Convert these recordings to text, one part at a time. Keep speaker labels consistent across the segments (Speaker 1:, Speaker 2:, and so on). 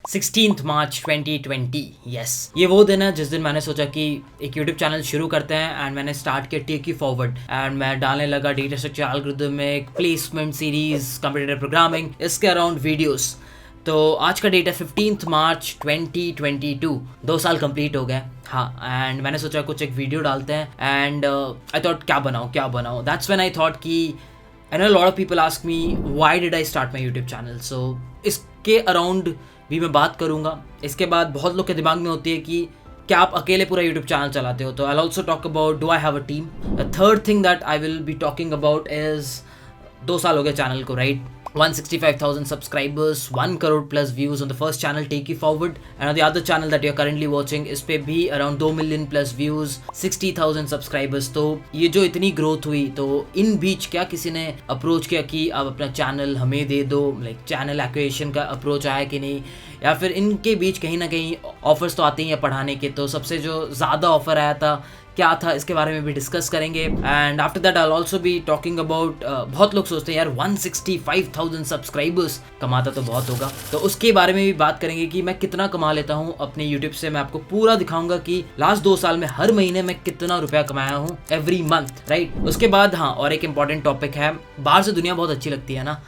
Speaker 1: 16 मार्च 2020 yes, ये वो दिन है जिस दिन मैंने सोचा कि एक यूट्यूब चैनल शुरू करते हैं एंड मैंने स्टार्ट किया टेक यू फॉरवर्ड एंड मैं डालने लगा data structure algorithmic placement series computer programming इसके अराउंड वीडियोस। तो आज का डेट है 15 मार्च 2022, 2 साल कंप्लीट हो गए। हाँ, एंड मैंने सोचा कुछ एक वीडियो डालते हैं एंड आई थॉट क्या बनाऊँ दैट्स व्हेन आई थॉट कि I know a lot of people ask me why did I start my YouTube channel, so इसके अराउंड भी मैं बात करूँगा। इसके बाद बहुत लोग के दिमाग में होती है कि क्या आप अकेले पूरा YouTube चैनल चलाते हो, तो I'll also talk about do I have a team. The third thing that I will be talking about is 2 साल हो गए चैनल को, right? 165,000 subscribers, 1 crore plus views on the first channel Take You Forward, and on the other channel that you're currently watching इस पे भी around 2 million plus views, 60,000 subscribers। तो ये जो इतनी ग्रोथ हुई, तो इन बीच क्या किसी ने अप्रोच किया कि आप अपना चैनल हमें दे दो, लाइक चैनल एक्विजिशन का अप्रोच आया कि नहीं, या फिर इनके बीच कहीं ना कहीं ऑफर्स तो आते ही हैं पढ़ाने के। तो सबसे जो ज़्यादा ऑफर आया था क्या था, इसके बारे में भी डिस्कस करेंगे। And after that I will also be talking about बहुत लोग सोचते हैं यार 165,000 सब्सक्राइबर्स कमाता तो बहुत होगा, तो उसके बारे में भी बात करेंगे कि मैं कितना कमा लेता हूँ अपने यूट्यूब से। मैं आपको पूरा दिखाऊंगा कि लास्ट 2 साल में हर महीने मैं कितना रुपया कमाया हूँ एवरी मंथ, राइट? उसके बाद हाँ, और एक इंपॉर्टेंट टॉपिक है, बाहर से दुनिया बहुत अच्छी लगती है ना,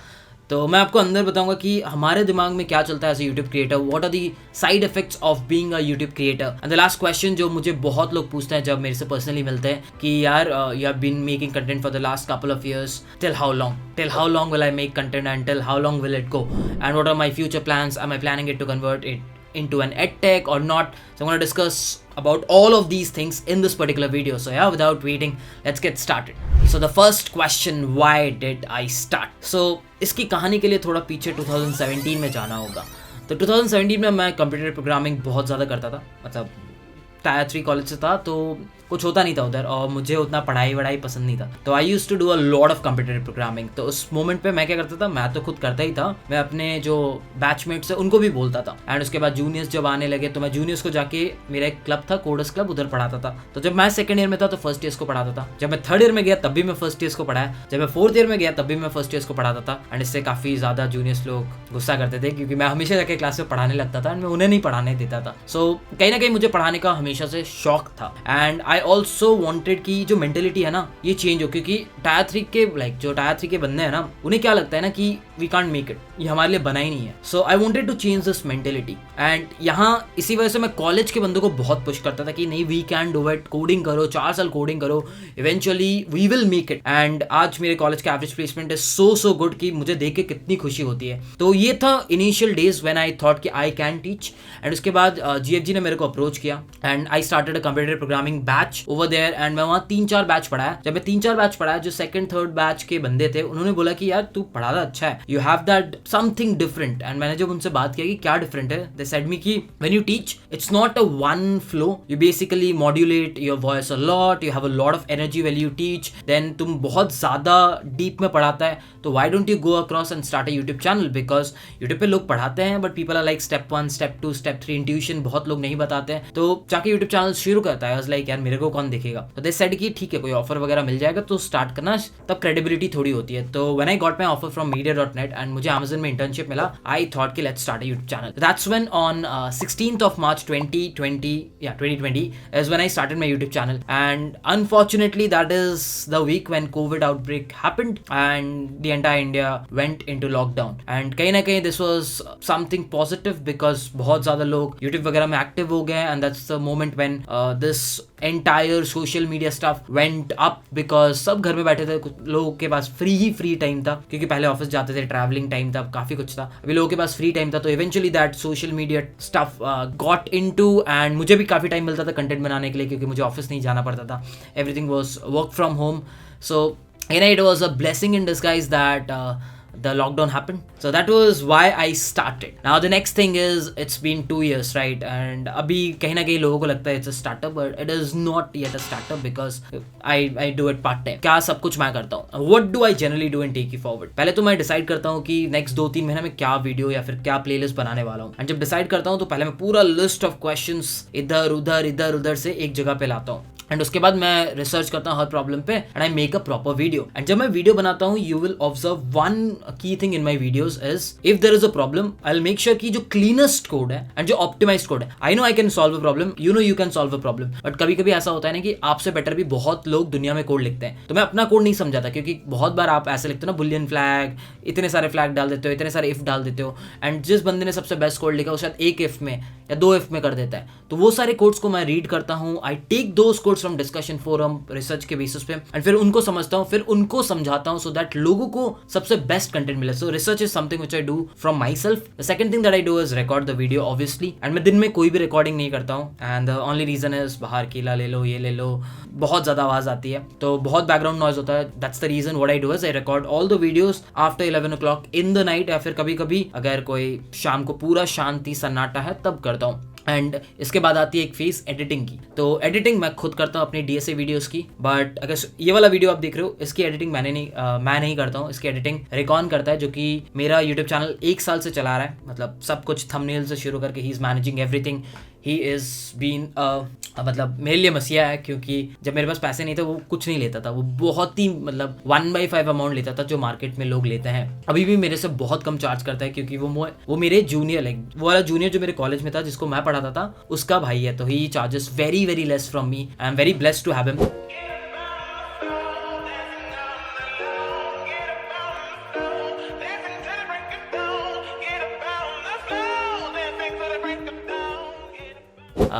Speaker 1: तो मैं आपको अंदर बताऊंगा कि हमारे दिमाग में क्या चलता है as a YouTube creator, what are the side effects of being a YouTube creator. And the last question जो मुझे बहुत लोग पूछते हैं जब मेरे से पर्सनली मिलते हैं कि यार you have been making content for the last couple of years, till how long will I make content and till how long will it go, and what are my future plans, am I planning it to convert it into an edtech or not? So I'm going to discuss about all of these things in this particular video. So yeah, without waiting, let's get started. So the first question, why did I start? So इसकी कहानी के लिए थोड़ा पीछे 2017 में जाना होगा। तो 2017 में मैं कंप्यूटर प्रोग्रामिंग बहुत ज़्यादा करता था, मतलब टायर 3 कॉलेज से था तो कुछ होता नहीं था उधर, और मुझे उतना पढ़ाई वढ़ाई पसंद नहीं था, तो I used to do a lot of computer programming. तो उस मोमेंट पे मैं क्या करता था, मैं तो खुद करता ही था, मैं अपने जो बैचमेट्स है उनको भी बोलता था। एंड उसके बाद जूनियर्स जब आने लगे तो मैं जूनियर्स को जाके, मेरा एक क्लब था कोडर्स क्लब, उधर पढ़ाता था। तो जब मैं सेकंड ईयर में था तो फर्स्ट ईयर्स को पढ़ाता था, जब मैं थर्ड ईयर में गया तब भी मैं फर्स्ट ईयर्स को पढ़ाया, जब मैं फोर्थ ईयर में गया तब भी मैं फर्स्ट ईयर्स को पढ़ाता था। एंड इससे काफ़ी ज़्यादा जूनियर्स लोग गुस्सा करते थे क्योंकि मैं हमेशा जाके क्लास में पढ़ाने लगता था एंड मैं उन्हें नहीं पढ़ाने देता था। सो कहीं ना कहीं मुझे पढ़ाने का हमेशा से शौक था। एंड आई ऑल्सो वांटेड कि जो मेंटेलिटी है ना ये चेंज हो, क्योंकि टायर 3 के जो टायर 3 के बंदे हैं ना, उन्हें क्या लगता है ना कि वी कांट मेक इट, ये हमारे लिए बना ही नहीं है। So I wanted to change this mentality. And यहाँ इसी वजह से मैं कॉलेज के बंदों को बहुत पुश करता था कि नहीं, we can do it, coding करो, 4 साल कोडिंग करो, eventually we will make it. And आज मेरे कॉलेज का average placement is so good कि मुझे देख के कितनी खुशी होती है। तो ये था initial days when I thought कि आई कैन टीच। एंड उसके बाद GFG ने मेरे को अप्रोच किया and I started a computer programming batch over there. And मैं वहाँ 3-4 बैच पढ़ाया। जब मैं 3-4 बैच पढ़ाया, जो सेकंड थर्ड बैच के बंदे थे उन्होंने बोला कि यार तू पढ़ाता अच्छा है, you have that something different. And मैंने जब उनसे बात किया कि क्या डिफरेंट है, दे सेड मी कि when you teach it's not a one flow, you basically modulate your voice a lot, you have a lot of energy when you teach, then तुम बहुत ज्यादा डीप में पढ़ाता है, तो why don't you go across and start a YouTube channel, because YouTube पे लोग पढ़ाते हैं but people are like step 1 step 2 step 3 intuition बहुत लोग नहीं बताते हैं, तो जाके यूट्यूब चैनल शुरू करता है। लाइक यार मेरे को कौन देखेगा, तो दे सेड कि ठीक है कोई ऑफर वगैरह मिल जाएगा तो स्टार्ट करना, तब क्रेडिबिलिटी थोड़ी होती है। तो when I got my offer from media.net and मुझे Amazon में इंटर्नशिप मिला, आई थॉट कि let's start a YouTube channel. That's when on 16th of March 2020 is when I started my YouTube channel, and unfortunately that is the week when COVID outbreak happened and the entire India went into lockdown. And कहीं ना कहीं this was something positive because बहुत ज़्यादा लोग YouTube वगैरह में active हो गए, and that's the moment when this entire social media stuff went up because सब घर में बैठे थे, कुछ लोगों के पास फ्री टाइम था क्योंकि पहले ऑफिस जाते थे, ट्रैवलिंग टाइम था, काफ़ी कुछ था, अभी लोगों के पास फ्री टाइम था। तो eventually that social media stuff got into, and मुझे भी काफ़ी टाइम मिलता था कंटेंट बनाने के लिए क्योंकि मुझे ऑफिस नहीं जाना पड़ता था, everything was work from home. So it was a blessing in disguise that the lockdown happened. So that was why I started. Now the next thing is it's been 2 years, right? And अभी कहीं ना कहीं लोगों को लगता है it's a startup, but it is not yet a startup because I do it part time. क्या सब कुछ मैं करता हूँ? What do I generally do in Take It Forward? पहले तो मैं डिसाइड करता हूँ कि नेक्स्ट 2-3 महीने में क्या वीडियो या फिर क्या प्लेलिस्ट बनाने वाला हूँ. एंड जब डिसाइड करता हूँ तो पहले मैं पूरा लिस्ट ऑफ क्वेश्चंस इधर उधर से एक जगह पे लाता हूँ. एंड उसके बाद मैं रिसर्च करता हूँ हर प्रॉब्लम पे and I make a proper video. And जब मैं वीडियो बनाता हूँ you will observe one key thing in my videos is if there is a problem I will make sure कि जो क्लीनेस्ट कोड है एंड जो optimised code है. I know I can solve a problem, you know you can solve a problem, but कभी कभी ऐसा होता है ना कि आपसे बेटर भी बहुत लोग दुनिया में कोड लिखते हैं. तो मैं अपना कोड नहीं समझाता क्योंकि बहुत बार आप ऐसे लिखते हो ना बुलियन फ्लैग, इतने सारे फ्लैग डाल देते हो, इतने सारे इफ डाल देते हो एंड जिस बंदे ने सबसे बेस्ट कोड लिखा वो शायद एक इफ में या 2 इफ में कर देता है. तो वो सारे कोड्स को मैं रीड करता हूँ. I take those codes from discussion forum research के बेसिस पे एंड फिर उनको समझता हूँ, फिर उनको समझाता हूँ सो दैट लोगों को सबसे बेस्ट कंटेंट मिले. So research is something which I do from my self. The second thing that I do is record the video obviously. And मैं दिन में कोई भी रिकॉर्डिंग नहीं करता हूँ and the only reason is बाहर कीला ले लो, ये ले लो, बहुत ज्यादा आवाज आती है तो बहुत बैकग्राउंड नॉइज होता है. That's the reason. What I do is I record all the videos after 11 o'clock in the night या फिर कभी कभी अगर कोई शाम को पूरा शांति सन्नाटा है तब करता हूँ. एंड इसके बाद आती है एक फेज एडिटिंग की. तो एडिटिंग मैं खुद करता हूँ अपनी डीएसए वीडियोस की. बट अगर ये वाला वीडियो आप देख रहे हो इसकी एडिटिंग मैं नहीं करता हूँ. इसकी एडिटिंग रिकॉन करता है जो कि मेरा यूट्यूब चैनल 1 साल से चला रहा है. मतलब सब कुछ थंबनेल से शुरू करके he is managing everything. He is been मतलब मेरे लिए मसीहा है क्योंकि जब मेरे पास पैसे नहीं थे वो कुछ नहीं लेता था. वो बहुत ही मतलब 1/5 अमाउंट लेता था जो मार्केट में लोग लेते हैं. अभी भी मेरे से बहुत कम चार्ज करता है क्योंकि वो मेरे जूनियर लाइक वो वाला जूनियर जो मेरे कॉलेज में था जिसको मैं पढ़ाता था उसका भाई है. तो he charges very very less from me. I am very blessed to have him.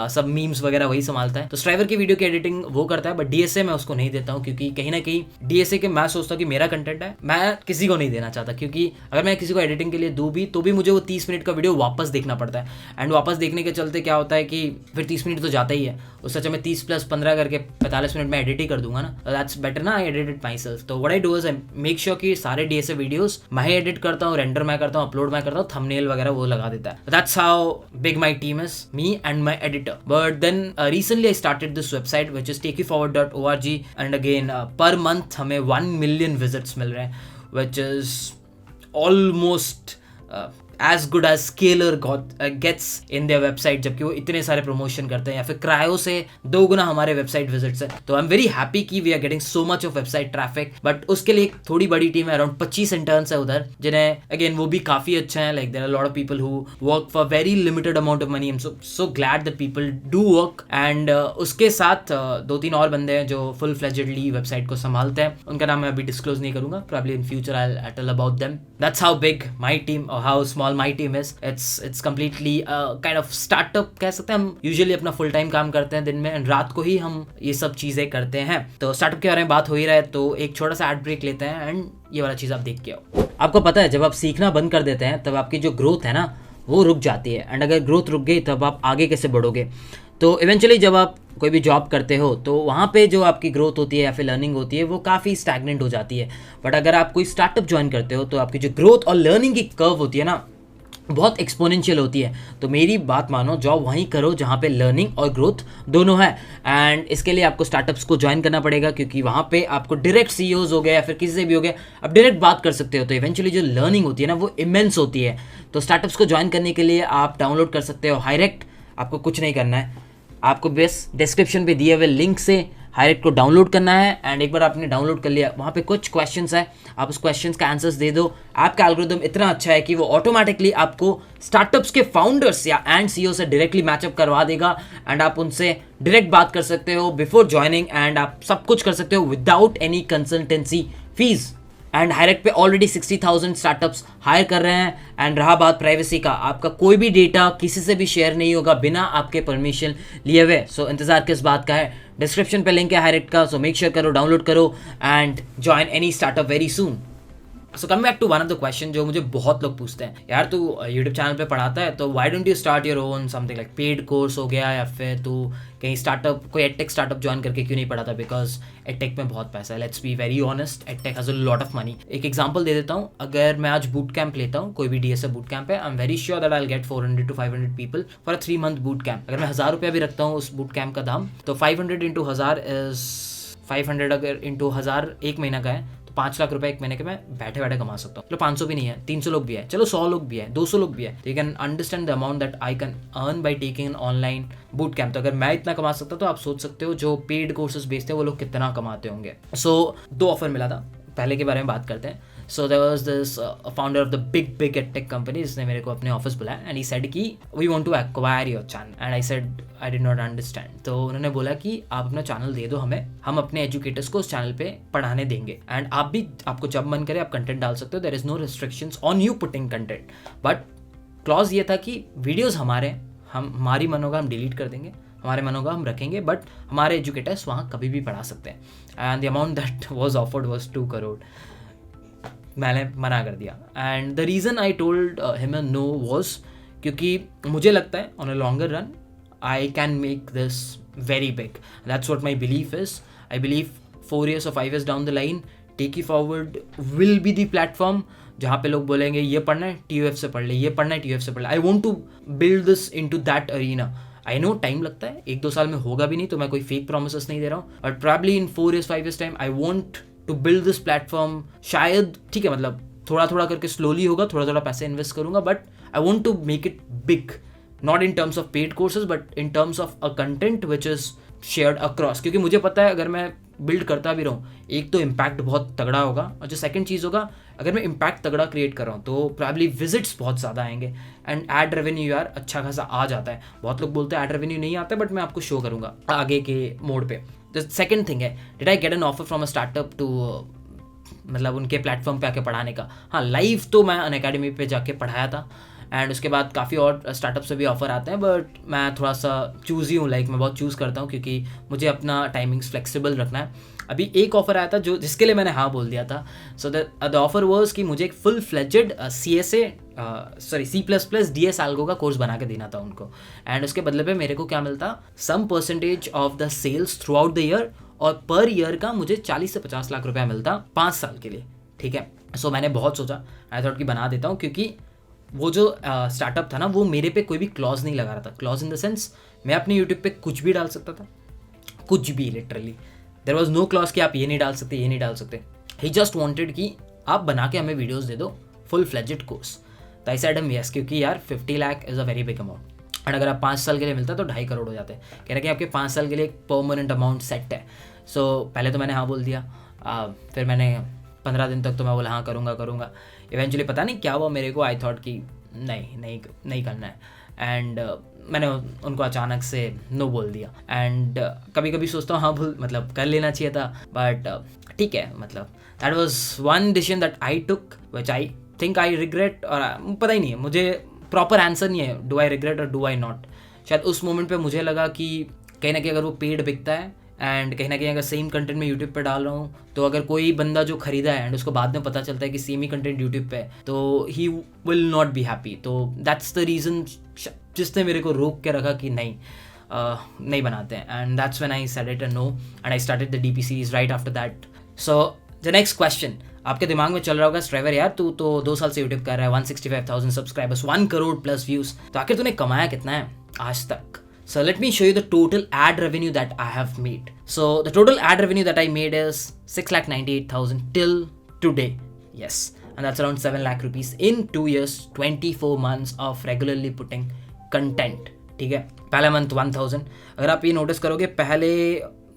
Speaker 1: सब मीम्स वगैरह वही संभालता है. तो स्ट्राइवर की वीडियो की एडिटिंग वो करता है बट डीएसए मैं उसको नहीं देता हूँ क्योंकि कहीं ना कहीं डीएसए के मैं सोचता हूँ कि मेरा कंटेंट है, मैं किसी को नहीं देना चाहता क्योंकि अगर मैं किसी को एडिटिंग के लिए दूँ भी तो भी मुझे वो 30 मिनट का वीडियो वापस देखना पड़ता है. एंड वापस देखने के चलते क्या होता है कि फिर 30 मिनट तो जाता ही है. उससे अच्छा मैं 30 + 15 करके 45 मिनट में एडिट ही कर दूंगा ना. दैट्स बेटर ना. I edit it myself. तो what I do is I make sure कि सारे डीएसए वीडियोस मैं ही एडिट करता हूँ, रेंडर मैं करता हूँ, अपलोड मैं करता हूँ, थंबनेल वगैरह वो लगा देता है. That's how big my team is, me and my editor. But then recently I started this website which is takeitforward.org and again per month हमें 1 million visits मिल रहे हैं which is almost as good as Scalar gets in their website जबकि वो इतने सारे promotion करते हैं या फिर क्रायो से 2 गुना हमारे वेबसाइट विजिट्स है. तो आई एम वेरी हैप्पी कि we are getting so much of website traffic. But उसके लिए एक थोड़ी बड़ी टीम है, अराउंड 25 इंटर्न्स है उधर जिन्हें अगेन वो भी काफी अच्छे हैं. Like there are lot of people who work for very limited amount of money. I am so glad that people do work. And उसके साथ 2-3 और बंदे हैं जो फुल फ्लेजेडली वेबसाइट को संभालते हैं. उनका नाम मैं अभी डिस्क्लोज नहीं करूंगा. Probably in future I will tell about them. That's how big my team और how small my team is. It's completely kind of startup कह सकते हैं. हम यूजुअली अपना फुल टाइम काम करते हैं दिन में एंड रात को ही हम ये सब चीजें करते हैं. तो स्टार्टअप के बारे में बात हो ही रहा है तो एक छोटा सा एड ब्रेक लेते हैं एंड ये वाला चीज आप देख के आओ. आपको पता है जब आप सीखना बंद कर देते हैं तब आपकी जो ग्रोथ है ना वो रुक जाती है. एंड अगर ग्रोथ रुक गई तब आप आगे कैसे बढ़ोगे. तो इवेंचुअली जब आप कोई भी जॉब करते हो तो वहाँ पे जो आपकी ग्रोथ होती है या फिर लर्निंग होती है वो काफ़ी स्टैग्नेंट हो जाती है. बट अगर आप कोई स्टार्टअप ज्वाइन करते हो तो आपकी जो ग्रोथ और लर्निंग की कर्व होती है ना बहुत एक्सपोनेंशियल होती है. तो मेरी बात मानो, जॉब वहीं करो जहाँ पे लर्निंग और ग्रोथ दोनों है. एंड इसके लिए आपको स्टार्टअप्स को ज्वाइन करना पड़ेगा क्योंकि वहाँ पे आपको डायरेक्ट सीईओज हो गए या फिर किसी से भी हो गए आप डायरेक्ट बात कर सकते हो. तो इवेंचुअली जो लर्निंग होती है ना वो इमेंस होती है. तो स्टार्टअप्स को ज्वाइन करने के लिए आप डाउनलोड कर सकते हो हायरेक्ट. आपको कुछ नहीं करना है, आपको बस डिस्क्रिप्शन पे दिए हुए लिंक से हायरेक्ट को डाउनलोड करना है. एंड एक बार आपने डाउनलोड कर लिया वहाँ पे कुछ क्वेश्चंस है, आप उस क्वेश्चंस का आंसर्स दे दो. आपका एल्गोरिथम इतना अच्छा है कि वो ऑटोमेटिकली आपको स्टार्टअप्स के फाउंडर्स या एंड सीईओ से डायरेक्टली मैचअप करवा देगा. एंड आप उनसे डायरेक्ट बात कर सकते हो बिफोर ज्वाइनिंग एंड आप सब कुछ कर सकते हो without any consultancy fees. And Hirect पे ऑलरेडी 60,000 स्टार्टअप्स हायर कर रहे हैं. एंड रहा बात प्राइवेसी का, आपका कोई भी डेटा किसी से भी शेयर नहीं होगा बिना आपके परमिशन लिए हुए. सो इंतजार किस बात का है. डिस्क्रिप्शन पे लिंक है हायरेक्ट का. सो मेक श्योर करो, डाउनलोड करो and join any startup very soon. So come back to one of the question जो मुझे बहुत लोग पूछते हैं, यार तू यूट्यूब चैनल पे पढ़ाता है तो why don't you start your own something like paid course हो गया, या फिर तू कहीं स्टार्टअप कोई एडटेक स्टार्टअप ज्वाइन करके क्यों नहीं पढ़ाता? बिकॉज एडटेक में बहुत पैसा है, let's be very honest, edtech has a lot of money. एक एग्जांपल दे देता हूँ, अगर मैं आज बूट कैंप लेता हूँ, कोई भी डीएसए बूट कैंप है, आई am very sure that I will get 400 to 500 people for a 3 month boot camp. अगर मैं 1000 रुपया भी रखता हूँ उस बूट कैंप का दाम, तो 500 into 1000 इज 500, अगर इंटू 1000 एक महीना का है तो 5 लाख रुपए एक महीने के मैं बैठे बैठे कमा सकता हूँ। चलो 500 भी नहीं है, 300 लोग भी है, चलो 100 लोग भी है, 200 लोग भी है, you can understand the amount that I can earn by taking an online boot camp. तो अगर मैं इतना कमा सकता तो आप सोच सकते हो जो पेड कोर्सेज बेचते हैं वो लोग कितना कमाते होंगे। सो 2 ऑफर मिला था, पहले के बारे में बात करते हैं। So there was this founder of the big edtech company, जिसने मेरे को अपने ऑफिस बुलाया एंड ही सेड कि we want to acquire your channel, and I said I did not understand. तो उन्होंने बोला कि आप अपना चैनल दे दो हमें, हम अपने एजुकेटर्स को उस चैनल पे पढ़ाने देंगे, एंड आप भी, आपको जब मन करे आप कंटेंट डाल सकते हो, there is no restrictions on you putting content. But clause ये था कि वीडियोज हमारे, हमारी मन होगा हम डिलीट कर देंगे, हमारे मन होगा हम रखेंगे, बट हमारे एजुकेटर्स वहाँ कभी भी पढ़ा सकते हैं। And the amount that was offered was 2 crore. मैंने मना कर दिया, and the reason I told him no was क्योंकि मुझे लगता है on a longer run I can make this very big, that's what my belief is. I believe 4 years or 5 years down the line take you forward will be the platform जहाँ पे लोग बोलेंगे ये पढ़ना है TUF से पढ़ ले, ये पढ़ना है TUF से पढ़ ले। I want to build this into that arena. I know time लगता है, 1-2 साल में होगा भी नहीं, तो मैं कोई फेक प्रोमिस नहीं दे रहा हूँ, but probably in 4 years 5 years time I want to build this platform. शायद ठीक है, मतलब थोड़ा थोड़ा करके स्लोली होगा, थोड़ा थोड़ा पैसे इन्वेस्ट करूंगा, but I want to make it big, not in terms of paid courses but in terms of a content which is shared across. क्योंकि मुझे पता है अगर मैं बिल्ड करता भी रहूँ, एक तो इम्पैक्ट बहुत तगड़ा होगा, और जो सेकंड चीज़ होगा, अगर मैं इम्पैक्ट तगड़ा क्रिएट कर रहा हूँ तो प्रॉब्ली विजिट्स बहुत ज़्यादा आएंगे, एंड एड रेवेन्यू यार अच्छा खासा आ जाता है। बहुत लोग बोलते हैं एड रेवेन्यू नहीं आता, बट मैं आपको शो करूँगा आगे के मोड पे। द सेकंड थिंग है, did I get an offer from a startup too, मतलब उनके प्लेटफॉर्म पे आके पढ़ाने का? हाँ, लाइव तो मैं अनअकैडमी पे जाके पढ़ाया था, एंड उसके बाद काफ़ी और स्टार्टअप से भी ऑफर आते हैं, बट मैं थोड़ा सा चूज़ी हूँ, लाइक मैं बहुत चूज़ करता हूँ क्योंकि मुझे अपना टाइमिंग्स फ्लेक्सिबल रखना है। अभी एक ऑफर आया था जिसके लिए मैंने हाँ बोल दिया था। सो द ऑफर वाज कि मुझे एक full fledged C++ DS algo का कोर्स बना के देना था उनको, एंड उसके बदले पे मेरे को क्या मिलता, some percentage of the sales throughout the year, और पर ईयर का मुझे 40 से 50 लाख रुपया मिलता 5 साल के लिए। ठीक है, सो मैंने बहुत सोचा, आई थॉट कि बना देता हूँ, क्योंकि वो जो स्टार्टअप था ना, वो मेरे पे कोई भी क्लॉज नहीं लगा रहा था। क्लॉज इन द सेंस मैं अपने यूट्यूब पे कुछ भी डाल सकता था, कुछ भी, literally there was no clause कि आप ये नहीं डाल सकते, ये नहीं डाल सकते। ही जस्ट वांटेड कि आप बना के हमें वीडियोस दे दो, फुल फ्लेजेड कोर्स। तो आई सेड यस, क्योंकि यार 50 lakh is a very big amount, and अगर आप 5 साल के लिए मिलता तो 2.5 करोड़ हो जाते हैं। कह रहे कि आपके 5 साल के लिए एक परमानेंट अमाउंट सेट है। सो पहले तो मैंने हाँ बोल दिया, फिर मैंने 15 दिन तक तो मैं बोला हाँ करूँगा। इवेंचुअली पता नहीं क्या हुआ मेरे को, आई थॉट कि नहीं करना है, एंड मैंने उनको अचानक से नो बोल दिया। एंड कभी कभी सोचता हूँ हाँ मतलब कर लेना चाहिए था, बट ठीक है, मतलब that was one decision that I took which I think I regret, और पता ही नहीं है, मुझे प्रॉपर आंसर नहीं है डू आई रिग्रेट और डू आई नॉट। शायद उस मोमेंट पे मुझे लगा कि कहीं ना कहीं अगर वो पेड बिकता है, एंड कहीं ना कहीं अगर सेम कंटेंट मैं यूट्यूब पे डाल रहा हूँ, तो अगर कोई बंदा जो खरीदा है एंड उसको बाद में पता चलता है कि सेम ही कंटेंट यूट्यूब पे है, तो he will not be happy. तो दैट्स द रीज़न जिसने मेरे को रोक के रखा कि नहीं बनाते हैं, and that's when I said it no, and I started the DP series right after that. So the next question आपके दिमाग में चल रहा होगा, स्ट्राइवर यार तू तो 2 साल से यूट्यूब कर रहा है, 165,000 सब्सक्राइबर्स, 1 करोड़ प्लस व्यूज, तो आखिर तूने कमाया कितना है आज तक? So let me show you the total ad revenue that I have made. So the total ad revenue that I made is 6,98,000 till today. Yes, and that's around 7 lakh rupees in 2 years, 24 months of regularly putting content. ठीक है, पहला month 1,000। अगर आप ये notice करोगे, पहले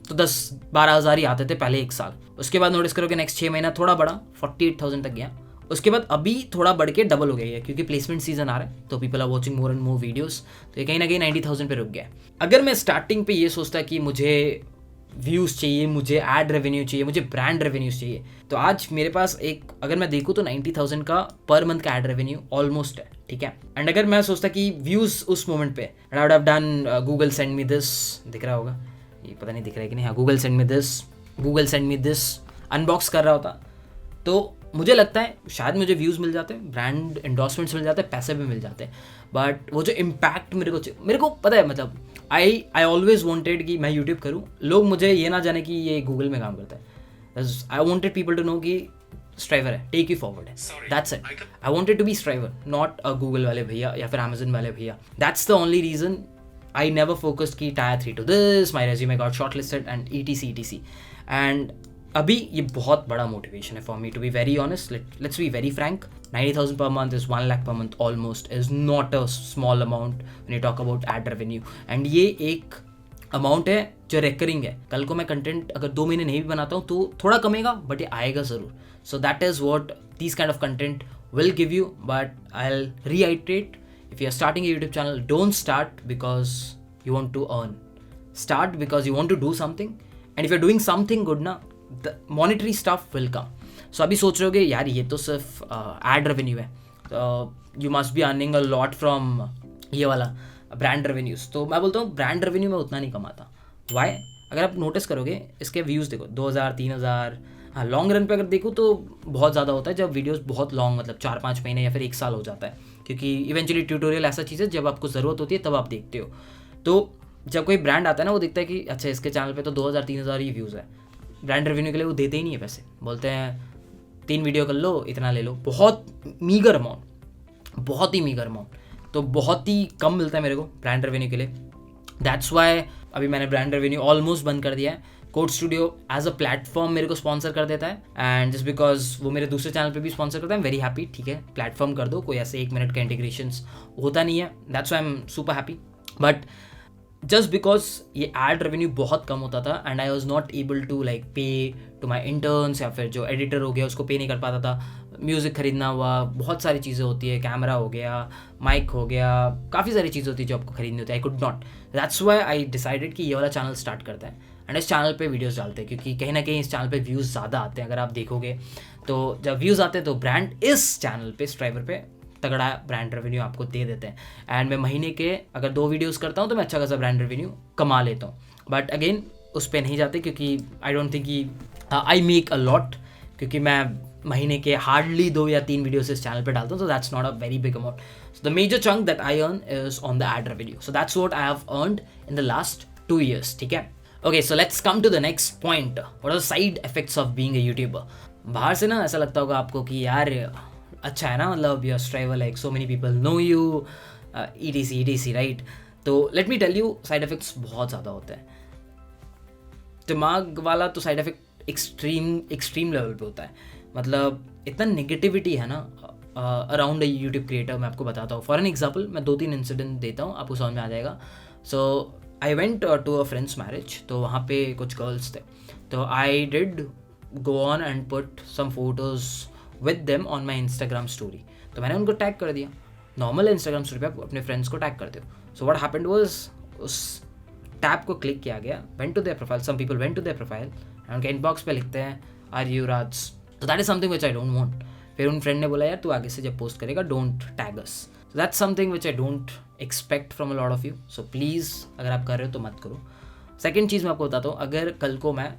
Speaker 1: तो 10-12 हज़ार ही आते थे पहले 1 साल, उसके बाद नोटिस करोगे नेक्स्ट 6 महीना थोड़ा बड़ा 48,000 तक गया, उसके बाद अभी थोड़ा बढ़ के डबल हो गया है, क्योंकि प्लेसमेंट सीजन आ रहा है, तो people are watching more and more videos, तो ये कहीं ना कहीं 90,000 पे रुक गया है। अगर मैं स्टार्टिंग पे ये सोचता कि मुझे व्यूज़ चाहिए, मुझे एड रेवेन्यू चाहिए, मुझे ब्रांड रेवेन्यूज चाहिए, तो आज मेरे पास एक, अगर मैं देखूँ तो 90,000 का पर मंथ का एड रेवेन्यू ऑलमोस्ट है। ठीक है, एंड अगर मैं सोचता कि व्यूज़ उस मोमेंट पे, I would have done Google send me this, दिख रहा होगा, ये पता नहीं दिख रहा है कि नहीं, हाँ, Google send me this unbox कर रहा होता, तो मुझे लगता है शायद मुझे व्यूज़ मिल जाते हैं, ब्रांड एंडोर्समेंट्स मिल जाते हैं, पैसे भी मिल जाते हैं, बट वो जो इम्पैक्ट मेरे को पता है, मतलब आई ऑलवेज वॉन्टेड कि मैं यूट्यूब करूँ, लोग मुझे ये ना जाने कि ये गूगल में काम करता है। I wanted people to know कि स्ट्राइवर है, टेक यू फॉरवर्ड है, that's it. I wanted to be Striver, not a Google वाले भैया या फिर अमेजन वाले भैया। That's the only reason I never focused की tier 3 to this, my resume got shortlisted and ETC। And अभी ये बहुत बड़ा मोटिवेशन है for me to be very honest, let's be very frank. 90,000 per month is 1 lakh per month almost, is not a small amount when you talk about ad revenue, and ये एक amount है जो recurring है। कल को मैं content अगर 2 महीने नहीं भी बनाता हूँ तो थोड़ा कमेगा, बट ये आएगा ज़रूर। So that is what this kind of content will give you. But I will reiterate, if you are starting a YouTube channel, don't start because you want to earn, start because you want to do something, and if you're doing something good ना, the monetary stuff will come. So अभी सोच रहे होगे यार ये तो सिर्फ ad revenue है, you must be earning a lot from ये वाला ब्रांड रेवेन्यूज़। तो मैं बोलता हूँ ब्रांड रेवेन्यू में उतना नहीं कमाता। वाई? अगर आप नोटिस करोगे इसके व्यूज़ देखो 2,000 3,000, हाँ लॉन्ग रन पे अगर देखो तो बहुत ज़्यादा होता है जब वीडियोस बहुत लॉन्ग, मतलब 4-5 महीने या फिर 1 साल हो जाता है, क्योंकि इवेंचुअली ट्यूटोरियल ऐसा चीज़ है जब आपको ज़रूरत होती है तब आप देखते हो। तो जब कोई ब्रांड आता है ना, वो देखता है कि अच्छा इसके चैनल पे तो 2,000 3,000 ही व्यूज़ है, ब्रांड रेवेन्यू के लिए वो देते ही नहीं है पैसे, बोलते हैं 3 वीडियो कर लो इतना ले लो, बहुत मीगर अमाउंट, बहुत ही मीगर अमाउंट। तो बहुत ही कम मिलता है मेरे को ब्रांड रेवेन्यू के लिए। दैट्स वाई अभी मैंने ब्रांड रेवेन्यू ऑलमोस्ट बंद कर दिया है। Code studio as a platform मेरे को स्पॉन्सर कर देता है, एंड जस्ट बिकॉज वो मेरे दूसरे चैनल पे भी स्पॉन्सर करता है, वेरी हैप्पी। ठीक है, प्लेटफॉर्म कर दो, कोई ऐसे 1 मिनट का इंटीग्रेशंस होता नहीं है, that's why I am super happy. But just because ये एड रेवेन्यू बहुत कम होता था and I was not able to like pay to my interns, या फिर जो एडिटर हो गया उसको पे नहीं कर पाता था, म्यूज़िक खरीदना हुआ, बहुत सारी चीज़ें होती है, कैमरा हो गया, माइक हो गया, काफ़ी सारी चीज़ें होती है जो आपको खरीदनी होती है। I could not, that's why I decided कि ये वाला चैनल स्टार्ट करता है एंड इस चैनल पे वीडियोस डालते हैं, क्योंकि कहीं ना कहीं इस चैनल पे व्यूज़ ज़्यादा आते हैं। अगर आप देखोगे तो जब व्यूज़ आते हैं तो ब्रांड इस चैनल पे स्ट्राइवर पे तगड़ा ब्रांड रेवेन्यू आपको दे देते हैं, एंड मैं महीने के अगर 2 वीडियोस करता हूँ तो मैं अच्छा खासा ब्रांड रेवेन्यू कमा लेता हूँ। बट अगेन उस पर नहीं जाते, क्योंकि आई डोंट थिंक कि आई मेक अ लॉट, क्योंकि मैं महीने के हार्डली 2 या 3 वीडियोस इस चैनल पे डालता हूँ, so that's not a very big amount. So the major chunk that I earn is on the ad revenue. So that's what I have earned in the last 2 years. ठीक है? Okay, so let's come to the next point. What are the side effects of being a YouTuber? बाहर से ना ऐसा लगता होगा आपको कि यार अच्छा है ना, मतलब you're striver, like so many people know you, etc, right? तो let me tell you, side effects बहुत ज़्यादा होते हैं। दिमाग वाला तो साइड इफेक्ट एक्सट्रीम लेवल पे होता है, मतलब इतना नेगेटिविटी है ना अराउंड अ यूट्यूब क्रिएटर। मैं आपको बताता हूँ, फॉर एन एग्जांपल मैं 2-3 इंसिडेंट देता हूँ, आपको समझ में आ जाएगा। So I went to a friend's marriage, तो वहाँ पे कुछ गर्ल्स थे, तो I did go on and put some photos with them on my Instagram story. तो मैंने उनको टैग कर दिया, नॉर्मल इंस्टाग्राम स्टोरी पे आप अपने फ्रेंड्स को टैग करते हो। सो व्हाट हैपेंड वाज, उस टैब को क्लिक किया गया, went to their profile, some people went to their profile and उनके इनबॉक्स पे लिखते हैं are you Raj. So that is something which I don't want. फिर उन फ्रेंड ने बोला यार तू आगे से जब पोस्ट करेगा don't tag us. So that's something which I don't expect from a lot of you. So please अगर आप कर रहे हो तो मत करो। सेकेंड चीज़ मैं आपको बताता हूँ, अगर कल को मैं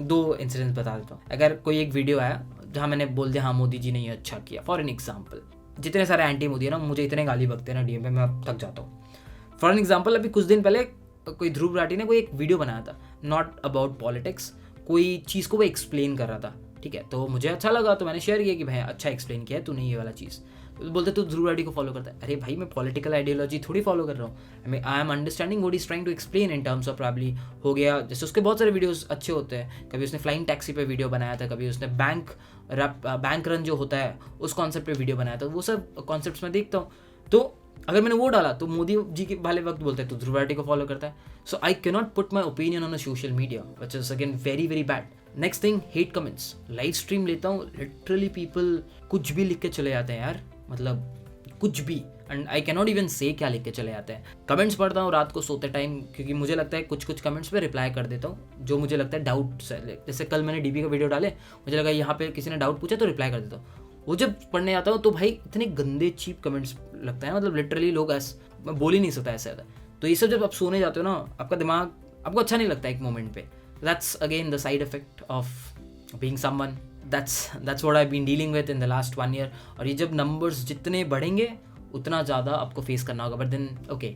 Speaker 1: 2 इंसिडेंट्स बता देता हूँ। अगर कोई एक वीडियो आया जहाँ मैंने बोल दिया हाँ मोदी जी ने ये अच्छा किया, फॉर एन एग्जाम्पल, जितने सारे एंटी मोदी है ना, मुझे इतने गाली बकते हैं ना डीएम पे, मैं अब थक जाता हूँ। फॉर एन एग्जाम्पल, अभी कुछ दिन पहले कोई ध्रुव राठी ने कोई एक वीडियो बनाया था, नॉट अबाउट पॉलिटिक्स, कोई चीज़ को वो एक्सप्लेन कर रहा था, ठीक है, तो मुझे अच्छा लगा, तो मैंने शेयर किया कि भाई अच्छा एक्सप्लेन किया है तूने ये वाला चीज़। तो बोलते तू ध्रुव राठी को फॉलो करता है। अरे भाई मैं पॉलिटिकल आइडियोलॉजी थोड़ी फॉलो कर रहा हूँ, I am understanding what is trying to explain in terms of probably हो गया। जैसे उसके बहुत सारे वीडियोस अच्छे होते हैं, कभी उसने फ्लाइंग टैक्सी पे वीडियो बनाया था, कभी उसने बैंक रन जो होता है उस कॉन्सेप्ट पे वीडियो बनाया था, वो सब कॉन्सेप्ट्स मैं देखता हूँ। तो अगर मैंने वो डाला तो मोदी जी के वाले वक्त बोलते हैं तो ध्रुव राठी को फॉलो करता है। So I can not put my opinion on a social media which is again very very bad. Next thing, hate comments. Live stream लेता हूँ, लिटरली पीपल कुछ भी लिख के चले जाते हैं यार, मतलब कुछ भी, and I can not even से क्या लिख के चले जाते हैं। कमेंट्स पढ़ता हूँ रात को सोते टाइम, क्योंकि मुझे लगता है कुछ कमेंट्स पे रिप्लाई कर देता हूँ जो मुझे लगता है डाउट्स है। जैसे कल मैंने डीपी का वीडियो डाले, मुझे लगा यहाँ पे किसी ने डाउट पूछा तो रिप्लाई कर देता हूँ। वो जब पढ़ने आता हूँ तो भाई इतने गंदे चीप कमेंट्स लगता है, मतलब लिटरली लोग ऐसे, मैं बोल ही नहीं सकता ऐसे आता है। तो ये सब जब आप सोने जाते हो ना, आपका दिमाग आपको अच्छा नहीं लगता एक मोमेंट पे। That's again the side effect of being someone that's what I've been dealing with in the last 1 year. और ये जब numbers जितने बढ़ेंगे उतना ज़्यादा आपको फेस करना होगा. But then okay,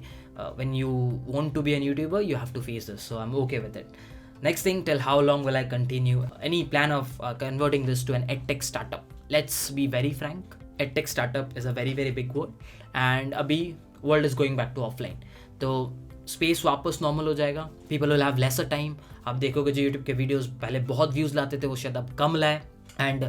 Speaker 1: when you want to be a YouTuber, you have to face this. So I'm okay with it. Next thing, till how long will I continue? Any plan of converting this to an edtech startup? Let's be very frank. Edtech startup is a very very big word. And अभी world is going back to offline. तो space वापस normal हो जाएगा. People will have lesser time. आप देखोगे जो YouTube के videos पहले बहुत व्यूज़ लाते थे वो शायद अब कम लाए. एंड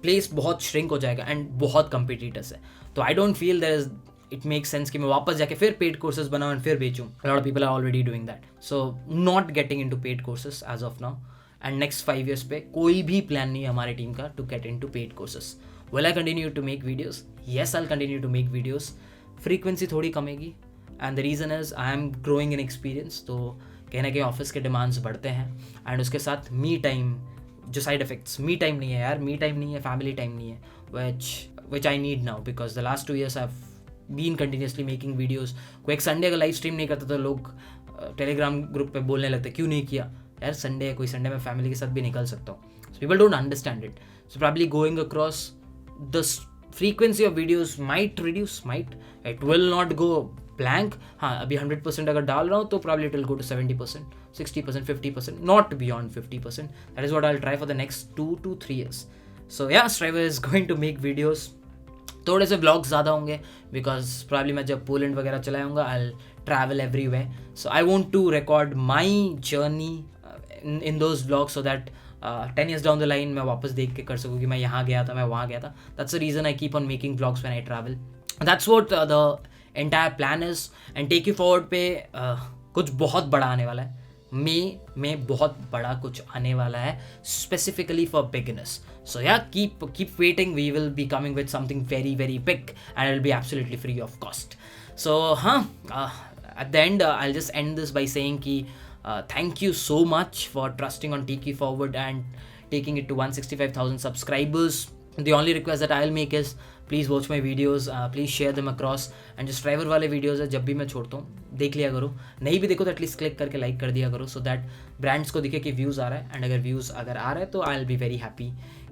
Speaker 1: प्लेस बहुत श्रिंक हो जाएगा एंड बहुत कंपिटिटर्स है. तो I don't feel there is it make sense कि मैं वापस जाके फिर पेड कोर्सेज बनाऊँ एंड फिर बेचूँ. Lot of people are already doing that. So not getting into paid courses as of now. And next 5 years पे कोई भी प्लान नहीं है हमारे टीम का to get into paid courses. Will I continue to make videos? Yes, I will continue to make videos. Frequency थोड़ी कमेगी and the reason is I am growing in experience. तो कहीं ना कहीं ऑफिस के डिमांड्स बढ़ते हैं एंड उसके साथ मी टाइम, जो साइड इफेक्ट्स, मी टाइम नहीं है यार, मी टाइम नहीं है, फैमिली टाइम नहीं है, which I need now because the last 2 years I've been continuously making videos. कोई एक संडे का लाइव स्ट्रीम नहीं करता तो लोग टेलीग्राम ग्रुप पे बोलने लगते क्यों नहीं किया यार, संडे है, कोई संडे में फैमिली के साथ भी निकल सकता हूँ. So people don't understand it. So probably going across the frequency of videos might reduce, it will not go blank. हाँ, अभी 100% अगर डाल रहा हूँ तो probably it will go to 70%, 60%, 50%, not beyond 50%. That is what I'll try for the next 2 to 3 years. So yeah, Striver is going to make videos. थोड़े से vlogs ज़्यादा होंगे because probably मैं जब पोलैंड वगैरह चला जाऊँगा I'll travel everywhere. So I want to record my journey in those vlogs so that 10 years down the line मैं वापस देख के कर सकूँ कि मैं यहाँ गया था, मैं वहाँ गया था. That's the reason I keep on making vlogs when I travel. That's what the entire plan is. And take you forward पे कुछ बहुत बड़ा आने वाला है. मई में बहुत बड़ा कुछ आने वाला है specifically for beginners. So yeah, keep waiting. We will be coming with something very very big and it will be absolutely free of cost. So at the end I'll just end this by saying ki thank you so much for trusting on Take You Forward and taking it to 165,000 subscribers. The only request that I'll make is please watch my videos, please share them across. And जो driver वाले videos है जब भी मैं छोड़ता हूँ देख लिया करो, नहीं भी देखो तो एटलीस्ट क्लिक करके लाइक कर दिया करो, सो दैट ब्रांड्स को दिखे कि व्यूज़ आ रहा है. एंड अगर व्यूज़ अगर आ रहा है तो I will be very happy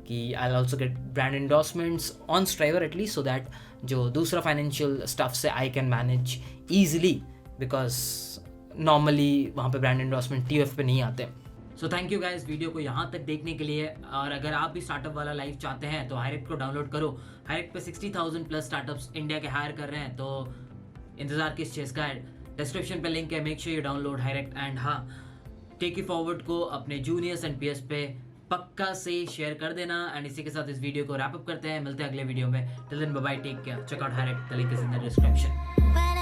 Speaker 1: कि I will also get brand endorsements on Striver at least, so that जो दूसरा फाइनेंशियल स्टफ से I can manage easily because normally वहाँ पे ब्रांड एंडोर्समेंट TF पे नहीं आते. So thank you guys video को यहाँ तक देखने के लिए. और अगर आप भी स्टार्टअप वाला लाइफ चाहते हैं तो हायरेक्ट को डाउनलोड करो. हायरेक्ट पे 60,000 प्लस स्टार्टअप्स इंडिया के हायर कर रहे हैं, तो इंतजार किस चीज़ का है. डिस्क्रिप्शन पे लिंक है, make sure you download Hirect. And हाँ, टेक यू फॉरवर्ड को अपने जूनियर्स एंड पीएस पे पक्का से शेयर कर देना. एंड इसी के साथ इस वीडियो को रैप अप करते हैं. मिलते हैं अगले वीडियो में. Till then bye bye, take care, check out Hirect, the link is in the description.